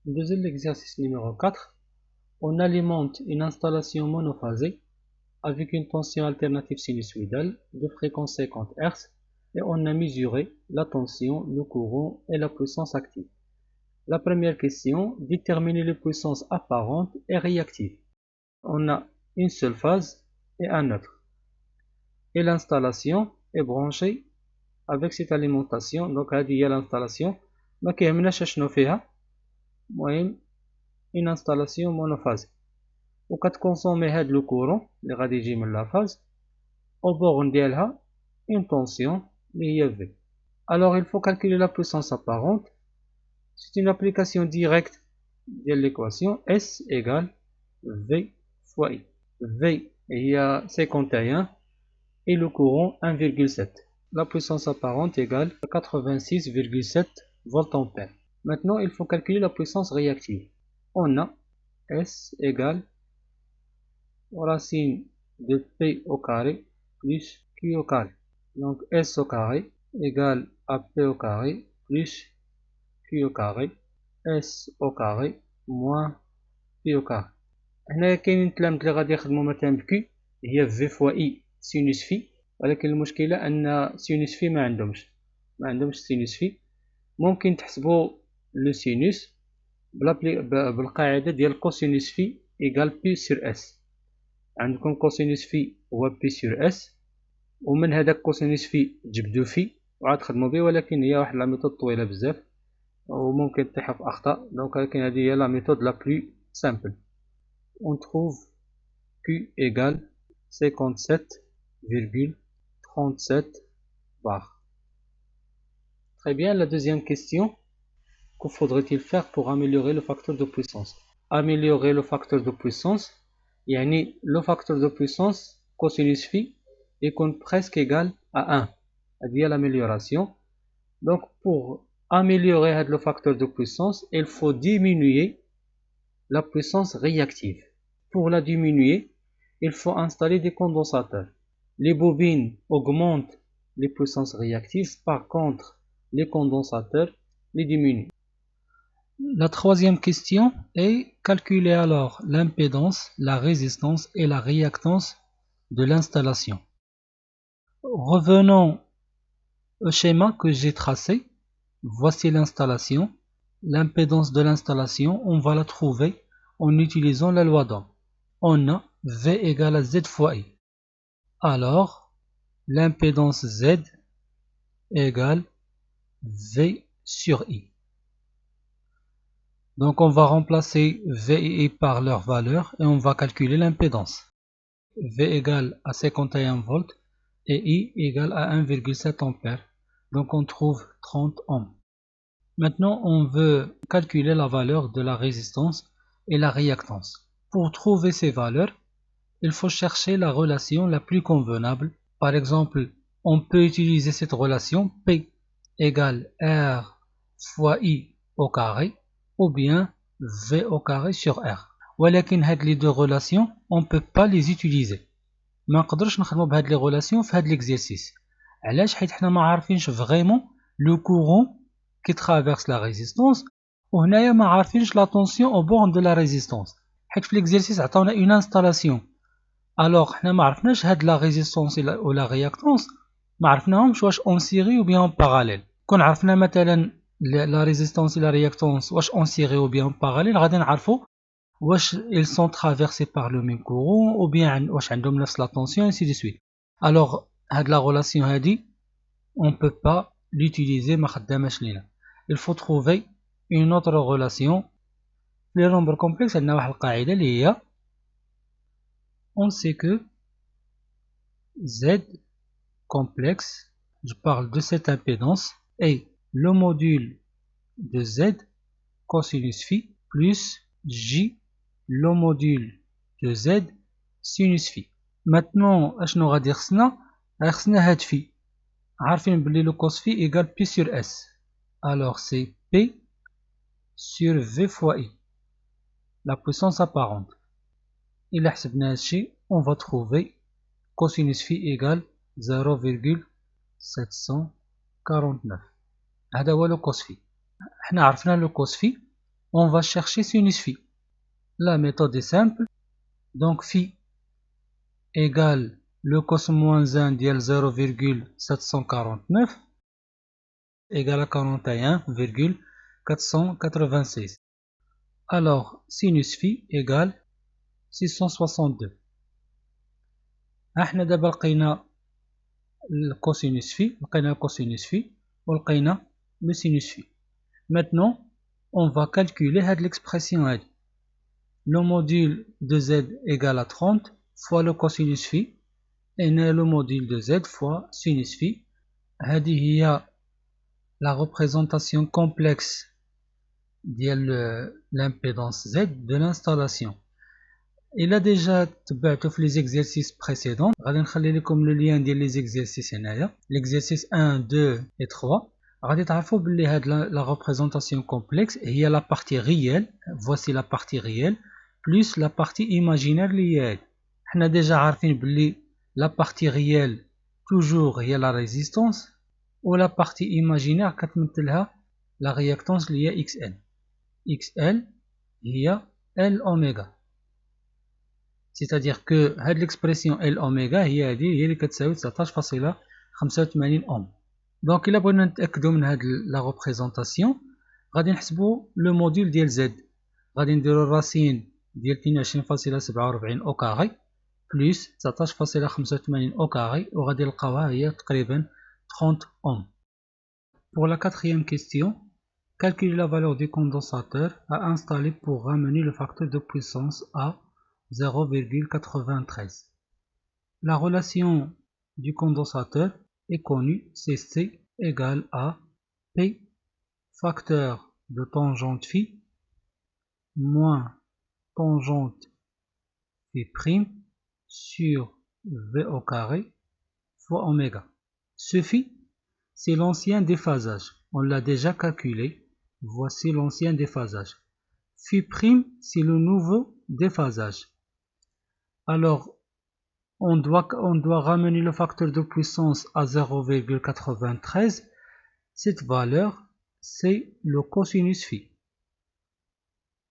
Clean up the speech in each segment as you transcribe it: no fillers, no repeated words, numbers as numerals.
Deuxième exercice numéro 4. On alimente une installation monophasée avec une tension alternative sinusoïdale de fréquence 50 Hz et on a mesuré la tension, le courant et la puissance active. La première question, déterminer les puissances apparentes et réactives. On a une seule phase et un neutre. Et l'installation est branchée avec cette alimentation. Donc هذه هي l'installation. ما كيهمناش شنو فيها. المهم une installation monophasée. وكتكونسومي هاد لو كورون اللي غادي يجي من لا فاز au borne ديالها une tension اللي هي V. Alors il faut calculer la puissance apparente. C'est une application directe de l'équation S égale V fois I. V هي 51 et le courant 1,7. La puissance apparente égale 86,7 voltampères. Maintenant, il faut calculer la puissance réactive. On a S égale racine de P au carré plus Q au carré. Donc S au carré égale à P au carré plus Q au carré. S au carré moins P au carré. هنا كاينين التلامذ اللي غادي يخدموا مثلا بكي هي في فوا اي سينوس في، ولكن المشكله ان سينوس في ما عندهمش سينوس في. ممكن تحسبوا لو سينوس بالقاعده ديال كوسينوس في ايكال بي سور اس. عندكم كوسينوس في هو بي سور اس، ومن هذاك كوسينوس في تجبدوا في وعاد تخدموا به، ولكن هي واحد لا ميثود طويله بزاف وممكن تطيح في اخطاء. دونك ولكن هذه هي لا ميثود لا بلو سامبل. On trouve Q égale 57,37 bar. Très bien, la deuxième question, que faudrait-il faire pour améliorer le facteur de puissance? Améliorer le facteur de puissance, yani le facteur de puissance cosinus phi est presque égal à 1. C'est-à-dire l'amélioration. Donc pour améliorer le facteur de puissance, il faut diminuer la puissance réactive. Pour la diminuer, il faut installer des condensateurs. Les bobines augmentent les puissances réactives, par contre, les condensateurs les diminuent. La troisième question est calculer alors l'impédance, la résistance et la réactance de l'installation. Revenons au schéma que j'ai tracé. Voici l'installation. L'impédance de l'installation, on va la trouver en utilisant la loi d'Ohm. On a V égale à Z fois I. Alors, l'impédance Z égale V sur I. Donc, on va remplacer V et I par leur valeur et on va calculer l'impédance. V égale à 51 volts et I égale à 1,7 ampères. Donc, on trouve 30 ohms. Maintenant, on veut calculer la valeur de la résistance et la réactance. Pour trouver ces valeurs, il faut chercher la relation la plus convenable. Par exemple, on peut utiliser cette relation P égale R fois I au carré ou bien V au carré sur R. ولكن هاد les deux relations, on ne peut pas les utiliser. ما نقدرش نخدموا بهاد les relations في هاد l'exercice. علاش؟ حيت حنا ما عارفينش vraiment le courant qui traverse la résistance وهنايا ما عارفينش la tension au borne de la résistance. حيت في l'exercice عطاونا une installation. Alors حنا ما عرفناش هاد la résistance ou la réactance ما عرفناهمش واش en série ou bien en parallèle. كون عرفنا مثلا la résistance et la réactance واش en série ou bien en parallèle غادي نعرفوا واش ils sont traversés par le même courant ou bien واش عندهم نفس la tension ainsi de suite. Alors هاد la relation هادي on peut pas l'utiliser ما خداماش لينا. Il faut trouver une autre relation. Les nombres complexes عندنا واحد القاعدة اللي هي on sait que Z complexe, je parle de cette impédance, est le module de Z cosinus phi plus J, le module de Z sinus phi. Maintenant, اشنو غادي يخصنا؟ خصنا هاد phi. عارفين بلي le cos phi égale P sur S. Alors c'est P sur V fois I, la puissance apparente. إلا حسبنا هادشي, on va trouver cosinus phi égale 0,749. هذا هو لو كوس في. حنا عرفنا لو كوس في on va chercher sinus phi. La méthode est simple. Donc phi égale le cos moins 1 dièle 0,749 égale à 41,496. Alors sinus phi égale 662. احنا دابا لقينا الكوسينوس في لقينا الكوسينوس في ولقينا لو سينوس في. Maintenant on va calculer هاد l'expression هادي. Le module de z égale à 30 fois le cosinus phi et le module de z fois sinus phi. هذه هي la représentation complexe de l'impédance z de l'installation. Il a déjà تبعتو في les exercices précédents. غادي نخلي لكم le lien ديال les exercices هنايا. L'exercice 1, 2 et 3. غادي تعرفوا بلي هاد la représentation complexe هي la partie réelle. Voici la partie réelle plus la partie imaginaire اللي هي هادي. حنا déjà عارفين بلي la partie réelle toujours هي la résistance و la partie imaginaire كتمثلها la réactance اللي هي XL. XL هي L oméga. C'est-à-dire que هاد l'expression L oméga هي اللي كتساوي 19.85 ohm. Donc إلا بغينا نتأكدو من هاد la représentation غادي نحسبو le module ديال Z. غادي نديرو الراسين ديال 22.47 au carré plus 19.85 au carré وغادي نلقاوها هي تقريبا 30 ohm. Pour la quatrième question, calculer la valeur du condensateur à installer pour ramener le facteur de puissance à 0,93. La relation du condensateur est connue, c'est C égale à P facteur de tangente phi moins tangente phi prime sur V au carré fois oméga. Ce phi, c'est l'ancien déphasage. On l'a déjà calculé. Voici l'ancien déphasage. Phi prime, c'est le nouveau déphasage. Alors, on doit ramener le facteur de puissance à 0,93. Cette valeur, c'est le cosinus phi.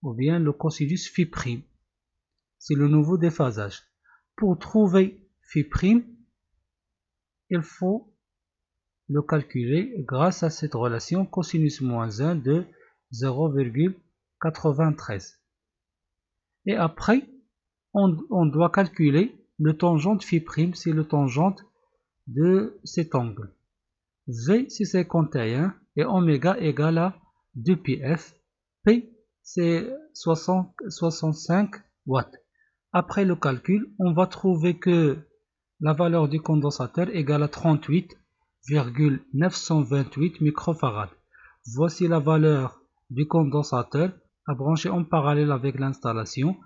Ou bien le cosinus phi prime. C'est le nouveau déphasage. Pour trouver phi prime, il faut le calculer grâce à cette relation cosinus moins 1 de 0,93. Et après, on doit calculer le tangente phi prime, c'est le tangente de cet angle. V c'est 51 et oméga égale à 2πf. P c'est 65 watts. Après le calcul, on va trouver que la valeur du condensateur égale à 38,928 microfarad. Voici la valeur du condensateur à brancher en parallèle avec l'installation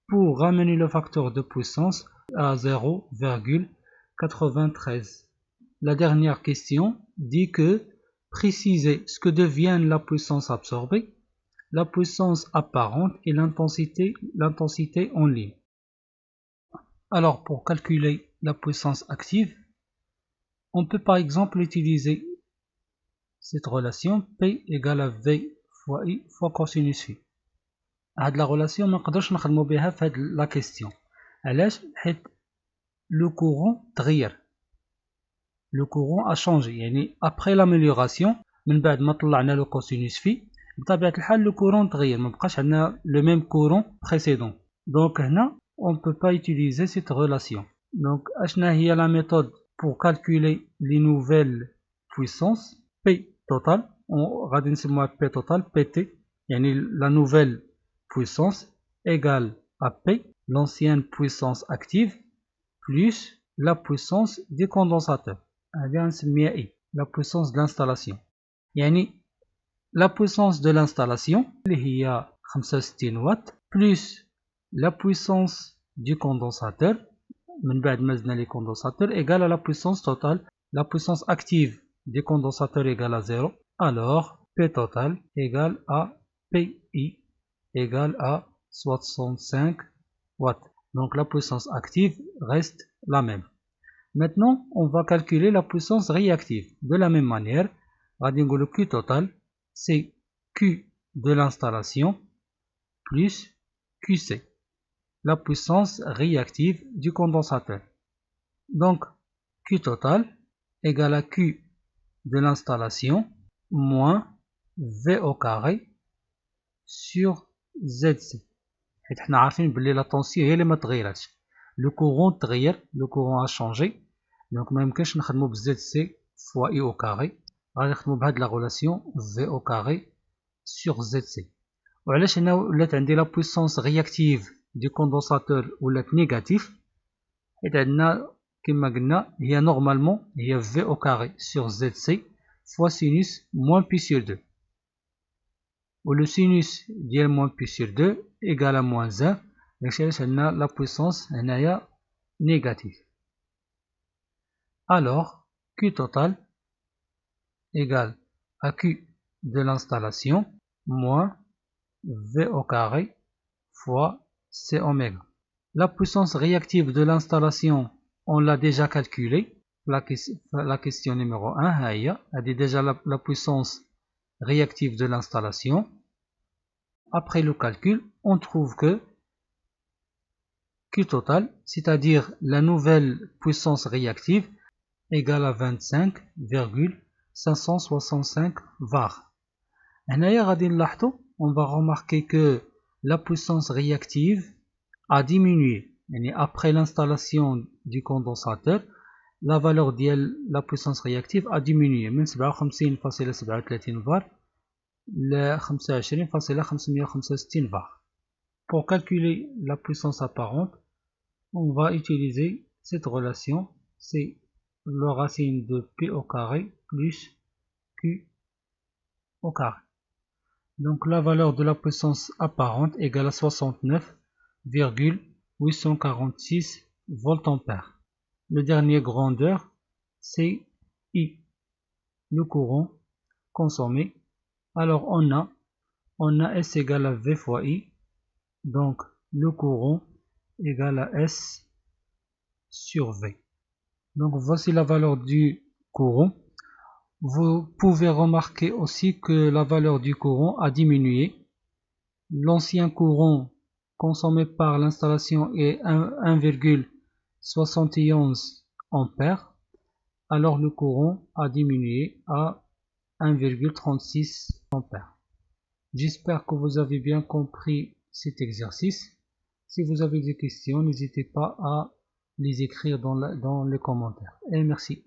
pour ramener le facteur de puissance à 0,93. La dernière question dit que préciser ce que devient la puissance absorbée, la puissance apparente et l'intensité en ligne. Alors pour calculer la puissance active, on peut par exemple utiliser cette relation P égale à V fois I fois cosinus phi. هاد la relation ما نقدرش نخدمو بها في هاد la question. علاش؟ حيت le courant تغير. Le courant a changé. يعني après l'amélioration من بعد ما طلعنا le cosinus phi بطبيعة الحال le courant تغير. ما بقاش عندنا le même courant précédent. Donc هنا on ne peut pas utiliser cette relation. Donc اشنا هي la méthode pour calculer les nouvelles puissances P total. غادي نسموها P total PT. يعني la nouvelle puissance égale à P, l'ancienne puissance active, plus la puissance du condensateur. La puissance de l'installation. يعني la puissance de l'installation اللي هي 65 watts plus la puissance du condensateur من بعد ما زدنا les condensateurs égale à la puissance totale. La puissance active du condensateur égale à 0. Alors P total égale à PI égale à 65 watts. Donc la puissance active reste la même. Maintenant, on va calculer la puissance réactive. De la même manière, le Q total, c'est Q de l'installation plus QC, la puissance réactive du condensateur. Donc, Q total égale à Q de l'installation moins V au carré sur ZC. حنا عارفين بلي لا طونسيون هي اللي ما تغيراتش. لو كورون تغير، لو كورون ا شونجي، دونك ما يمكنش نخدمو بزد سي فوا اي او كاري، غادي نخدمو بهاد لا غولاسيون في او كاري سور زد سي. وعلاش هنا ولات عندي لا بويسونس رياكتيف دو كوندونساتور ولات نيجاتيف؟ حيت عندنا كما قلنا هي نورمالمون هي في او كاري سور زد سي فوا سينوس موان بي سور 2، و لو سينوس ديال موان بي سور 2 égal à moins 1. داكشي علاش عندنا لا بويسونس هنايا négatif. Alors, Q total égale à Q de l'installation moins V au carré fois C oméga. La puissance réactive de l'installation, on l'a déjà calculée. La question numéro 1, elle dit déjà la puissance réactive de l'installation. Après le calcul, on trouve que Q total, c'est-à-dire la nouvelle puissance réactive, égale à 25,565 var. On va remarquer que la puissance réactive a diminué. Après l'installation du condensateur, la valeur de la puissance réactive a diminué من 57,37 var ل 25,565 var. Pour calculer la puissance apparente, on va utiliser cette relation, c'est le racine de P au carré plus Q au carré. Donc la valeur de la puissance apparente égale à 69,846 voltampères. Le dernier grandeur, c'est I, le courant consommé. Alors on a S égale à V fois I, donc le courant égale à S sur V. Donc voici la valeur du courant. Vous pouvez remarquer aussi que la valeur du courant a diminué. L'ancien courant consommé par l'installation est 1,71 ampères, alors le courant a diminué à 1,36 ampères. J'espère que vous avez bien compris cet exercice. Si vous avez des questions, n'hésitez pas à les écrire dans les commentaires. Et merci.